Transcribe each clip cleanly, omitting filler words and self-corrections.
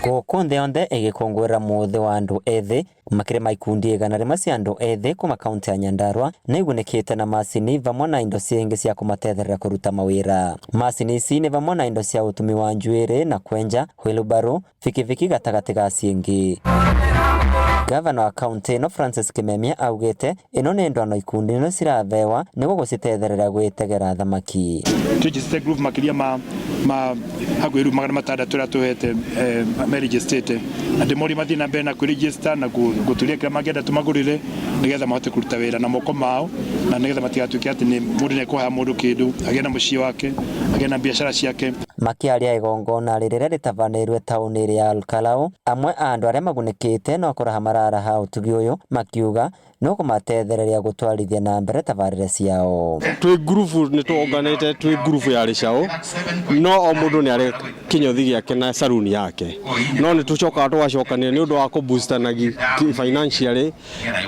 Gũkũ yothe ĩgĩkũngũĩra mũthĩ wa andũ ethĩ makĩrĩ maikundi 100 cia andũ ethĩ kuma kaunti ya Nyandarua nĩigunĩkĩte na macini vamwe na indo ciĩngĩ cia kũmatetherera kũruta mawĩra. Macini ici nĩ vamwe na indo cia ũtumi wa njuĩrĩ na kwenja, wheelbarrow, bikibiki gatagatĩ ga ciĩngĩ. Gavana wa kaunti ĩno Francis Kimemia augĩte ĩno nĩ ndwano ikundi ĩno ciravewa nĩguo gũcitetherera gwĩtegera thamaki. Tujiste group makiria ma hagwĩru magana matandatũ rĩa tuhete register andĩ mori mathĩ na mbere na kũregister na gũturia kĩrĩa mangĩenda tũmagũrĩre nĩgetha mahote kũruta wĩra na moko mao na nĩgetha matigatuĩke atĩ nĩ mũndũ nĩekũhaya mũndũ kĩndũ agĩe na mũciĩ wake agĩe na biacara ciake. Makĩaria igongona rĩrĩa rĩtabanĩirwo taũni ya Olkalau, amwe a andũ arĩa magunĩkĩte no kũraha mararaha ũtugi ũyũ makiuga no kũmatethereria gũtwarithia na mbere tabarĩre ciao. Twĩ group nĩ tuonganĩte twĩ group ya rĩcaũ no o mũndũ nĩ arĩ kinyothi gĩake na saruni yake no nĩ tũcokaga tũgacokanĩrĩria nĩ ũndũ wa kũboostanagia financially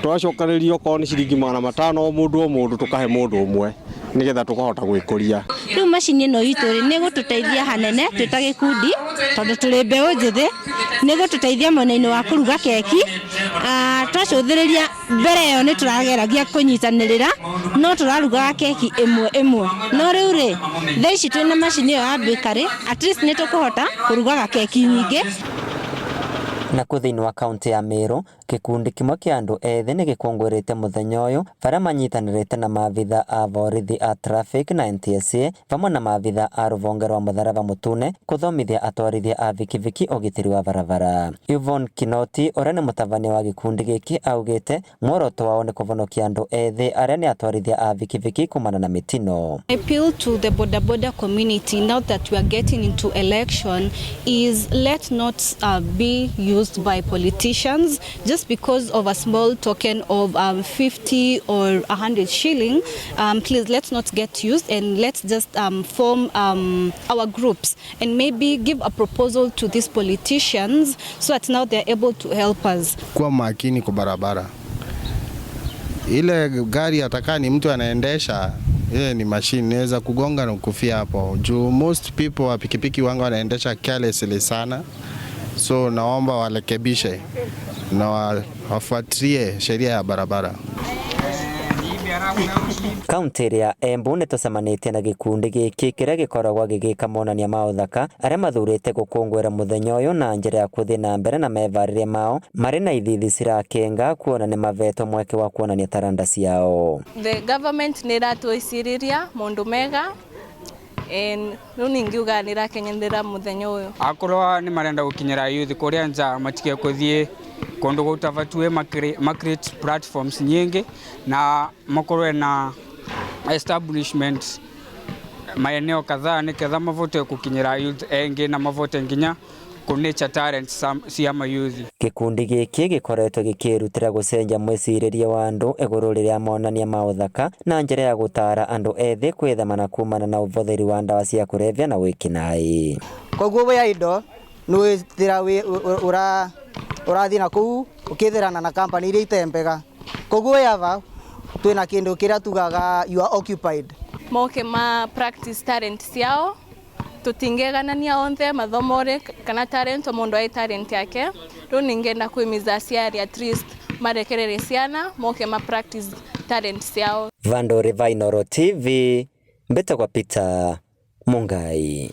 tũgacokanĩrĩria okorwo nĩ ciringi 500 o mũndũ tũkahe mũndũ ũmwe nĩgetha tukahota gwĩkũria. Rĩu macini ĩno itũ nĩ gũtũteithia hanene twĩta gĩkundi tondũ tũrĩ mbeũ njĩthĩ, nĩ gũtũteithia mwena-inĩ wa kũruga keki. Twacũthĩrĩria mbere ĩyo nĩ tũrageragia kũnyitanĩrĩra no tũraruga keki ĩmwe no rĩu rĩ thaa ici twĩna macini ĩyo ya bakery at least nĩ tũkũhota kũruga keki nyingĩ. Na thĩinĩ wa kaunti ya Meru, gĩkundi kĩmwe kĩa andũ ethĩ nĩ gĩkũngũĩrĩte mũthenya ũyũ barĩa manyitanĩrĩte na maabitha a borithi a traffic na NTSA vamwe na maabitha a rũvonge rwa mũtharaba mũtune kũthomithia atwarithia a bikibiki ũgitĩri wa barabara. Yvonne Kinoti ũrĩa nĩ mũtabania wa gĩkundi gĩkĩ augĩte muoroto wao nĩ kũvonokia andũ ethĩ arĩa nĩ atwarithia a bikibiki kumana na mĩtino. I appeal to the border community now that we are getting into election is let not be used by politicians just because of a small token of 50 or 100 shilling. Please let's not get used and let's just form our groups and maybe give a proposal to these politicians so that now they're able to help us. Kuwa makini kwa barabara. Ile gari atakaa ni mtu anaendesha, ile ni machine inaweza kugonga na kufia hapo. Juu most people wa pikipiki wangu wanaendesha carelessly sana. So naomba walekebishe na wafuatilie sheria ya barabara. Kaunti ya Embu nĩ tũcemanĩtie na gĩkundi gĩkĩ kĩrĩa gĩkoragwo gĩgĩka monania ma ũthaka arĩa mathurĩte gũkũngũĩra mũthenya ũyũ na njĩra ya gũthiĩ na mbere na mevarĩria mao marĩ na ithithi cirakenga kuona nĩ mavetwo mweke wa kuonania taranda ciao. The government nĩ ĩratwĩcirĩria maũndũ mega rĩu ningiuga nĩ ĩrakenyerera mũthenya ũyũ. Akorwo nĩ marenda gũkinyĩra ayuthi kũrĩa nja matige gũthiĩ kũndũ gũtavatue create platforms nyingĩ na makorwo na establishment maeneo kadhaa nĩgetha mavote gũkinyĩra youth engĩ na mavote nginya kũnature talents cia mayuthi. Gĩkundi gĩkĩ gĩkoretwo gĩkĩrutĩra gũcenjia mwĩcirĩrie wa andũ igũrũ rĩrĩa monania ma ũthaka na njĩra ya gũtara andũ ethĩ kwĩthemana kumana na ũvotheri wa ndawa cia kũrebia na wĩkinaĩ. Koguo we indo nĩ wĩra ũrathiĩ na kũu ũkĩthirana na company iria itembega. Koguo yava twĩna kĩndũ kĩrĩa tugaga you are occupied. Moke ma practice talent ciao tutingeganania onthe mathomore kana talent mũndũ ai talent yake. Rĩu ningenda kwĩmiza aciari at least marekerere ciana moke ma practice talent ciao. Vandore Vainoro TV mbeta kwa Peter Mungai.